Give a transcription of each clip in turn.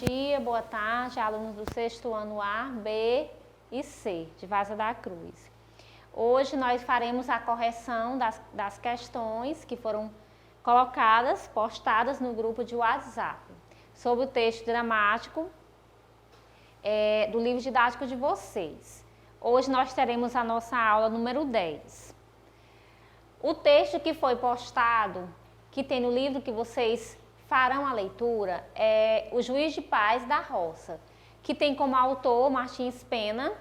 dia, boa tarde, alunos do 6º ano A, B e C, de Vaza da Cruz. Hoje nós faremos a correção das questões que foram colocadas, postadas no grupo de WhatsApp, sobre o texto dramático do livro didático de vocês. Hoje nós teremos a nossa aula número 10. O texto que foi postado, que tem no livro que vocês farão a leitura, é O Juiz de Paz da Roça, que tem como autor Martins Pena.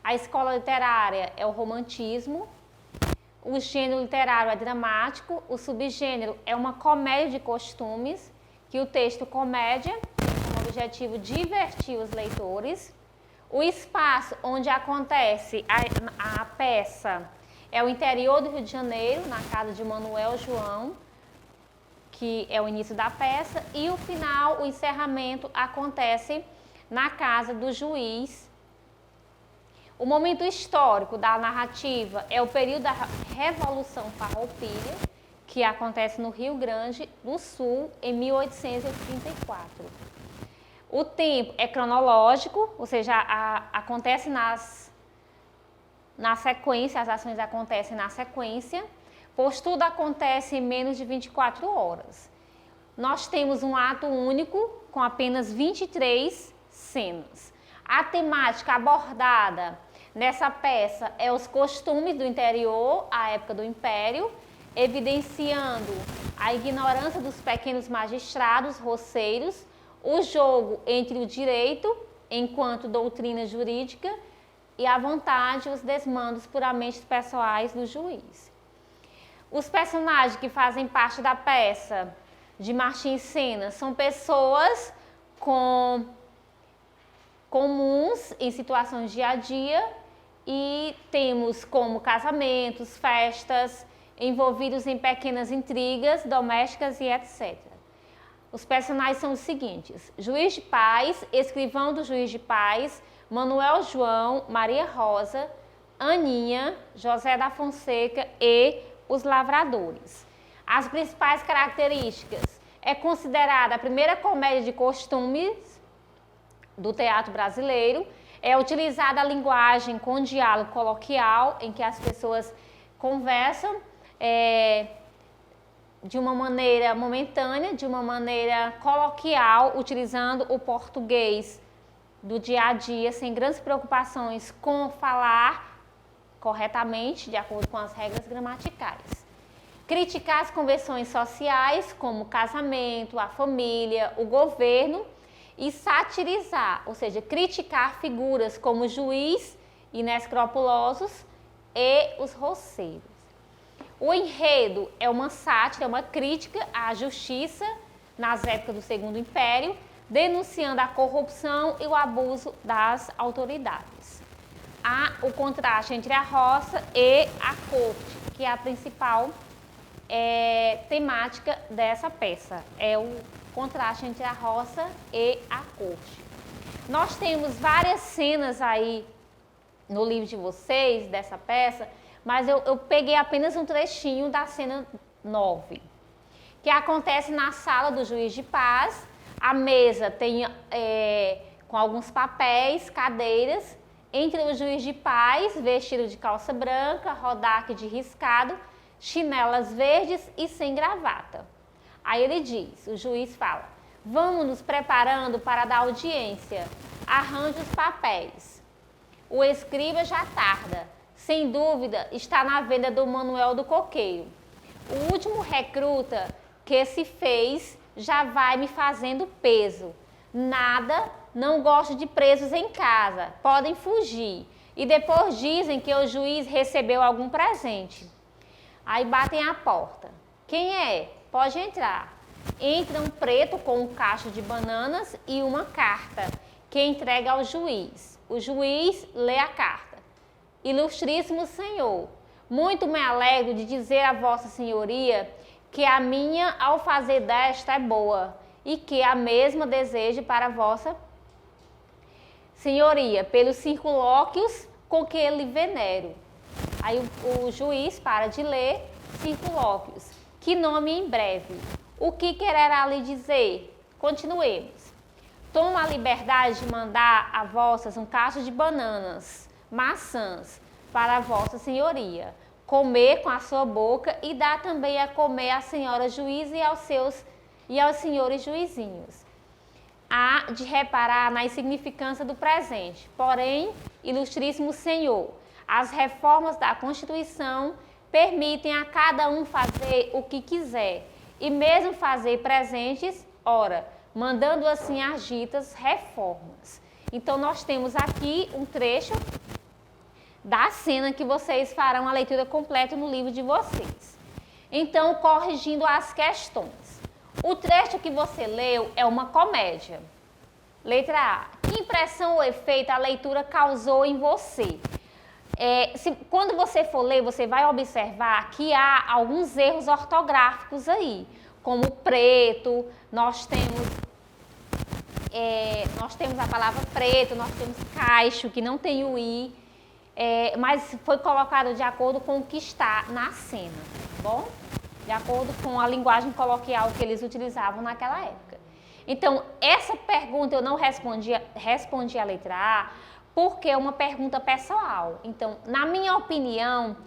A escola literária é o romantismo, o gênero literário é dramático, o subgênero é uma comédia de costumes, que o texto comédia tem como objetivo divertir os leitores. O espaço onde acontece a peça é o interior do Rio de Janeiro, na casa de Manuel João, que é o início da peça, e o final, o encerramento, acontece na casa do juiz. O momento histórico da narrativa é o período da Revolução Farroupilha, que acontece no Rio Grande do Sul, em 1834. O tempo é cronológico, ou seja, acontece na sequência, as ações acontecem na sequência, pois tudo acontece em menos de 24 horas. Nós temos um ato único com apenas 23 cenas. A temática abordada nessa peça é os costumes do interior, à época do Império, evidenciando a ignorância dos pequenos magistrados, roceiros, o jogo entre o direito, enquanto doutrina jurídica, e a vontade e os desmandos puramente pessoais do juiz. Os personagens que fazem parte da peça de Martins Pena são pessoas comuns em situações de dia a dia, e temos como casamentos, festas, envolvidos em pequenas intrigas domésticas e etc. Os personagens são os seguintes: Juiz de Paz, escrivão do Juiz de Paz, Manuel João, Maria Rosa, Aninha, José da Fonseca e os lavradores. As principais características: é considerada a primeira comédia de costumes do teatro brasileiro, é utilizada a linguagem com diálogo coloquial, em que as pessoas conversam de uma maneira momentânea, de uma maneira coloquial, utilizando o português do dia a dia, sem grandes preocupações com falar corretamente, de acordo com as regras gramaticais. Criticar as convenções sociais, como o casamento, a família, o governo, e satirizar, ou seja, criticar figuras como o juiz, inescrupulosos e os roceiros. O enredo é uma sátira, é uma crítica à justiça nas épocas do Segundo Império, denunciando a corrupção e o abuso das autoridades. Há o contraste entre a roça e a corte, que é a principal temática dessa peça, é o contraste entre a roça e a corte. Nós temos várias cenas aí no livro de vocês, dessa peça, mas eu peguei apenas um trechinho da cena 9, que acontece na sala do Juiz de Paz. A mesa tem com alguns papéis, cadeiras, entre o Juiz de Paz, vestido de calça branca, rodaque de riscado, chinelas verdes e sem gravata. Aí ele diz, o juiz fala: vamos nos preparando para dar audiência, arranje os papéis. O escriba já tarda, sem dúvida está na venda do Manuel do Coqueiro. O último recruta que se fez já vai me fazendo peso. Nada, não gosto de presos em casa, podem fugir. E depois dizem que o juiz recebeu algum presente. Aí batem a porta. Quem é? Pode entrar. Entra um preto com um cacho de bananas e uma carta, que entrega ao juiz. O juiz lê a carta. Ilustríssimo senhor, muito me alegro de dizer a vossa senhoria que a minha alfazeda desta é boa, e que a mesma deseje para a vossa senhoria, pelos circunlóquios com que ele venero. Aí o juiz para de ler: circunlóquios, que nome em breve. O que quererá lhe dizer? Continuemos. tomo a liberdade de mandar a vossas um cacho de bananas, maçãs, para a vossa senhoria, comer com a sua boca e dar também a comer à senhora juíza e aos senhores juizinhos. Há de reparar na insignificância do presente, porém, ilustríssimo senhor, as reformas da Constituição permitem a cada um fazer o que quiser e mesmo fazer presentes, ora, mandando assim as ditas reformas. Então, nós temos aqui um trecho da cena que vocês farão a leitura completa no livro de vocês. Então, corrigindo as questões. O trecho que você leu é uma comédia. Letra A. Que impressão ou efeito a leitura causou em você? Quando você for ler, você vai observar que há alguns erros ortográficos aí, como preto, nós temos a palavra preto, nós temos caixo, que não tem o i, mas foi colocado de acordo com o que está na cena, tá bom? De acordo com a linguagem coloquial que eles utilizavam naquela época. Então, essa pergunta eu não respondi a letra A, porque é uma pergunta pessoal. Então, na minha opinião,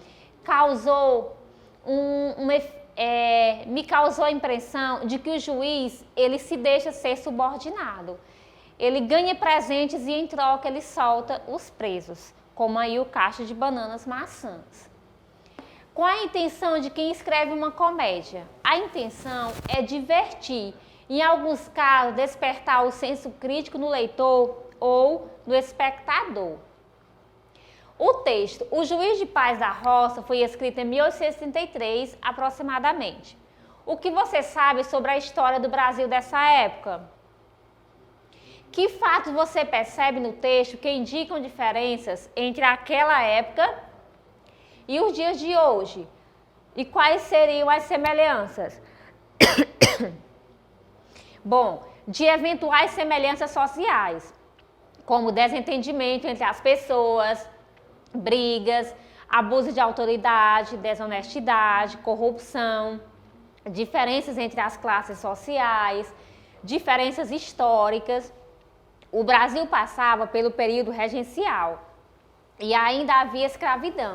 me causou a impressão de que o juiz, ele se deixa ser subordinado. Ele ganha presentes e em troca ele solta os presos, como aí o cacho de bananas maçãs. Com a intenção de quem escreve uma comédia, a intenção é divertir, em alguns casos despertar o senso crítico no leitor ou no espectador. O texto O Juiz de Paz da Roça foi escrito em 1833, aproximadamente. O que você sabe sobre a história do Brasil dessa época? Que fatos você percebe no texto que indicam diferenças entre aquela época e os dias de hoje? E quais seriam as semelhanças? Bom, de eventuais semelhanças sociais, como desentendimento entre as pessoas, brigas, abuso de autoridade, desonestidade, corrupção, diferenças entre as classes sociais, diferenças históricas. O Brasil passava pelo período regencial e ainda havia escravidão.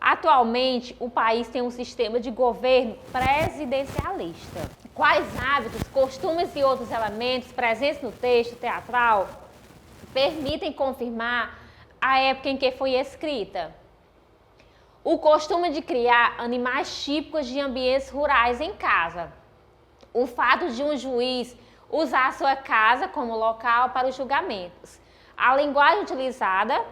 Atualmente, o país tem um sistema de governo presidencialista. Quais hábitos, costumes e outros elementos presentes no texto teatral permitem confirmar a época em que foi escrita? O costume de criar animais típicos de ambientes rurais em casa. O fato de um juiz usar a sua casa como local para os julgamentos. A linguagem utilizada,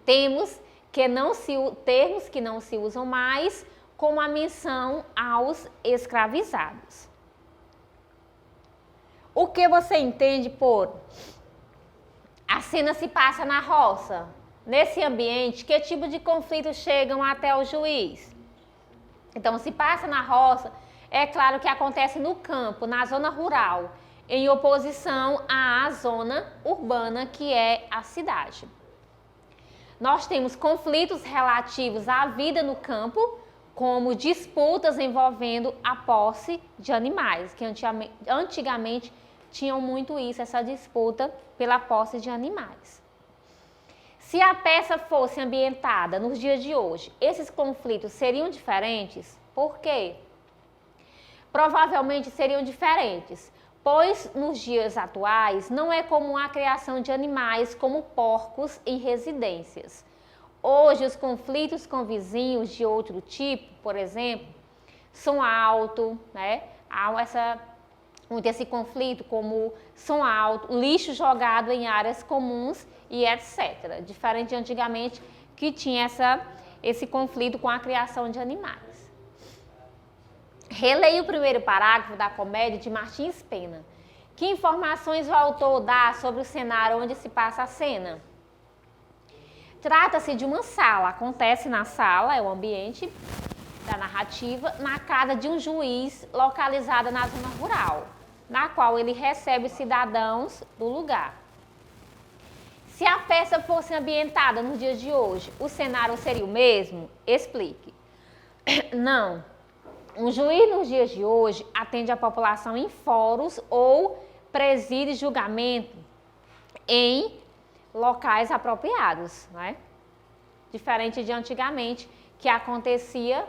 termos que não se usam mais, como a menção aos escravizados. O que você entende por a cena se passa na roça? Nesse ambiente, que tipo de conflitos chegam até o juiz? Então, se passa na roça, é claro que acontece no campo, na zona rural, em oposição à zona urbana, que é a cidade. Nós temos conflitos relativos à vida no campo, como disputas envolvendo a posse de animais, que antigamente tinham muito isso, essa disputa pela posse de animais. Se a peça fosse ambientada nos dias de hoje, esses conflitos seriam diferentes? Por quê? Provavelmente seriam diferentes, pois nos dias atuais não é comum a criação de animais como porcos em residências. Hoje, os conflitos com vizinhos de outro tipo, por exemplo, som alto, né? Há muito esse conflito como som alto, lixo jogado em áreas comuns e etc. Diferente de antigamente, que tinha esse conflito com a criação de animais. Releia o primeiro parágrafo da comédia de Martins Pena. Que informações o autor dá sobre o cenário onde se passa a cena? Trata-se de uma sala, acontece na sala, é o ambiente da narrativa, na casa de um juiz localizada na zona rural, na qual ele recebe os cidadãos do lugar. Se a peça fosse ambientada nos dias de hoje, o cenário seria o mesmo? Explique. Não. Um juiz nos dias de hoje atende a população em fóruns ou preside julgamento em locais apropriados, né? Diferente de antigamente, que acontecia,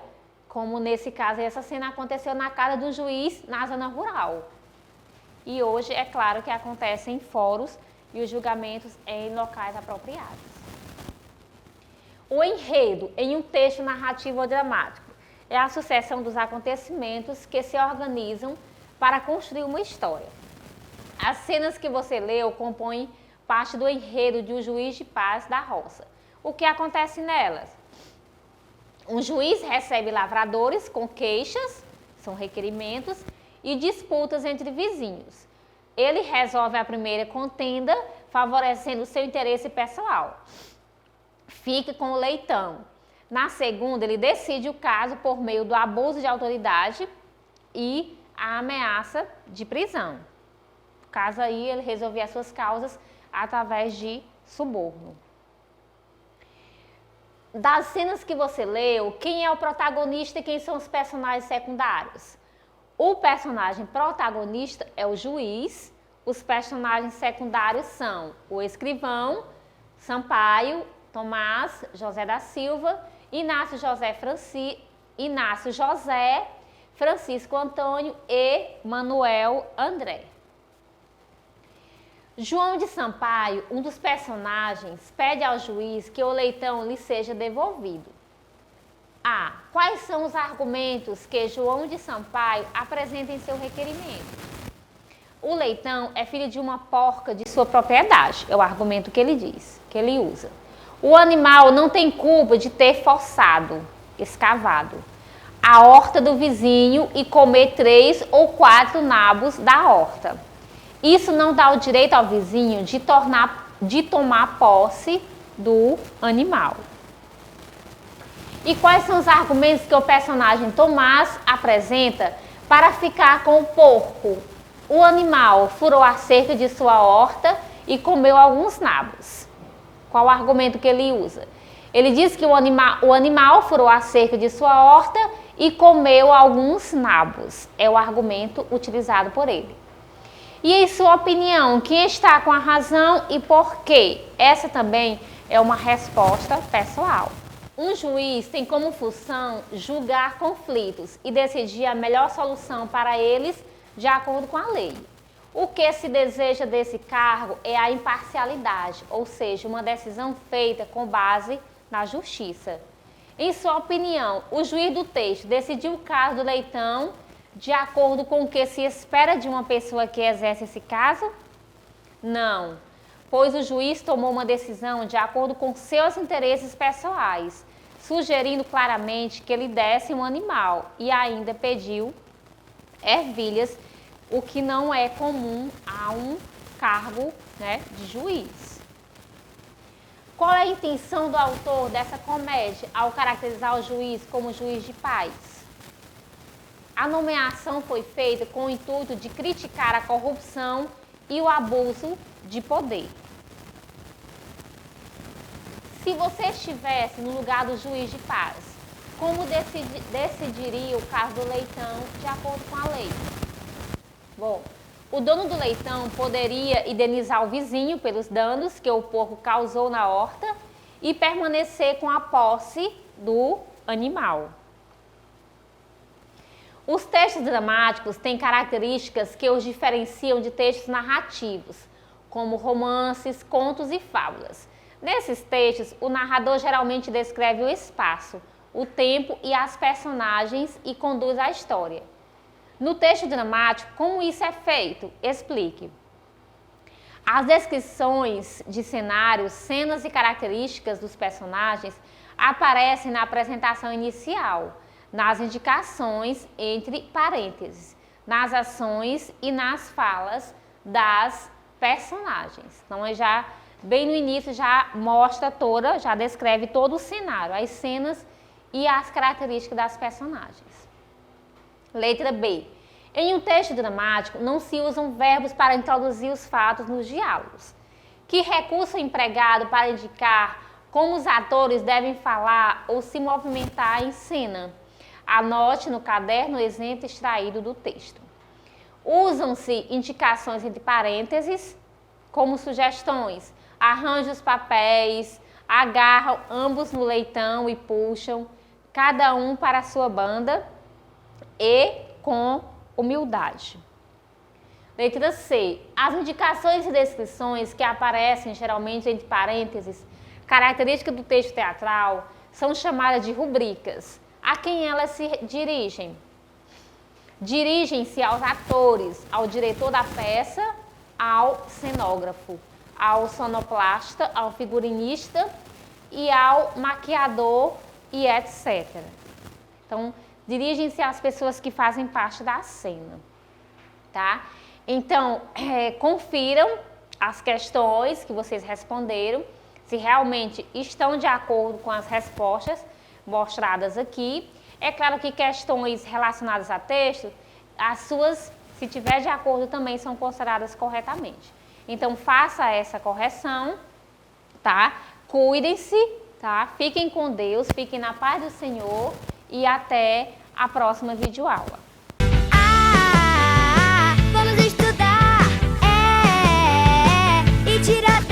como nesse caso, essa cena aconteceu na casa do juiz na zona rural. E hoje, é claro que acontece em fóruns e os julgamentos em locais apropriados. O enredo em um texto narrativo ou dramático é a sucessão dos acontecimentos que se organizam para construir uma história. As cenas que você leu compõem parte do enredo de um juiz de paz da roça. O que acontece nelas? Um juiz recebe lavradores com queixas, são requerimentos, e disputas entre vizinhos. Ele resolve a primeira contenda, favorecendo o seu interesse pessoal. Fica com o leitão. Na segunda, ele decide o caso por meio do abuso de autoridade e a ameaça de prisão. No caso aí, ele resolvia as suas causas através de suborno. Das cenas que você leu, quem é o protagonista e quem são os personagens secundários? O personagem protagonista é o juiz, os personagens secundários são o escrivão, Sampaio, Tomás, José da Silva, Inácio José, Francisco Antônio e Manuel André. João de Sampaio, um dos personagens, pede ao juiz que o leitão lhe seja devolvido. A. Quais são os argumentos que João de Sampaio apresenta em seu requerimento? O leitão é filho de uma porca de sua propriedade, é o argumento que ele diz, que ele usa. O animal não tem culpa de ter forçado, escavado, a horta do vizinho e comer 3 ou 4 nabos da horta. Isso não dá o direito ao vizinho de tomar posse do animal. E quais são os argumentos que o personagem Tomás apresenta para ficar com o porco? O animal furou a cerca de sua horta e comeu alguns nabos. Qual o argumento que ele usa? Ele diz que o animal furou a cerca de sua horta e comeu alguns nabos. É o argumento utilizado por ele. E em sua opinião, quem está com a razão e por quê? Essa também é uma resposta pessoal. Um juiz tem como função julgar conflitos e decidir a melhor solução para eles de acordo com a lei. O que se deseja desse cargo é a imparcialidade, ou seja, uma decisão feita com base na justiça. Em sua opinião, o juiz do texto decidiu o caso do leitão de acordo com o que se espera de uma pessoa que exerce esse caso? Não, pois o juiz tomou uma decisão de acordo com seus interesses pessoais, sugerindo claramente que ele desse um animal e ainda pediu ervilhas, o que não é comum a um cargo, de juiz. Qual é a intenção do autor dessa comédia ao caracterizar o juiz como juiz de paz? A nomeação foi feita com o intuito de criticar a corrupção e o abuso de poder. Se você estivesse no lugar do juiz de paz, como decidiria o caso do leitão de acordo com a lei? Bom, o dono do leitão poderia indenizar o vizinho pelos danos que o porco causou na horta e permanecer com a posse do animal. Os textos dramáticos têm características que os diferenciam de textos narrativos, como romances, contos e fábulas. Nesses textos, o narrador geralmente descreve o espaço, o tempo e as personagens e conduz a história. No texto dramático, como isso é feito? Explique. As descrições de cenários, cenas e características dos personagens aparecem na apresentação inicial, nas indicações entre parênteses, nas ações e nas falas das personagens. Então, bem no início já mostra já descreve todo o cenário, as cenas e as características das personagens. Letra B. Em um texto dramático, não se usam verbos para introduzir os fatos nos diálogos. Que recurso é empregado para indicar como os atores devem falar ou se movimentar em cena? Anote no caderno o exemplo extraído do texto. Usam-se indicações entre parênteses, como sugestões. Arranje os papéis, agarram ambos no leitão e puxam, cada um para a sua banda e com humildade. Letra C. As indicações e descrições que aparecem geralmente entre parênteses, características do texto teatral, são chamadas de rubricas. A quem elas se dirigem? Dirigem-se aos atores, ao diretor da peça, ao cenógrafo, ao sonoplasta, ao figurinista e ao maquiador e etc. Então, dirigem-se às pessoas que fazem parte da cena, tá? Então, confiram as questões que vocês responderam, se realmente estão de acordo com as respostas mostradas aqui. É claro que questões relacionadas a texto, as suas, se tiver de acordo, também são consideradas corretamente. Então, faça essa correção, tá? Cuidem-se, tá? Fiquem com Deus, fiquem na paz do Senhor e até a próxima videoaula. Vamos estudar, e tirar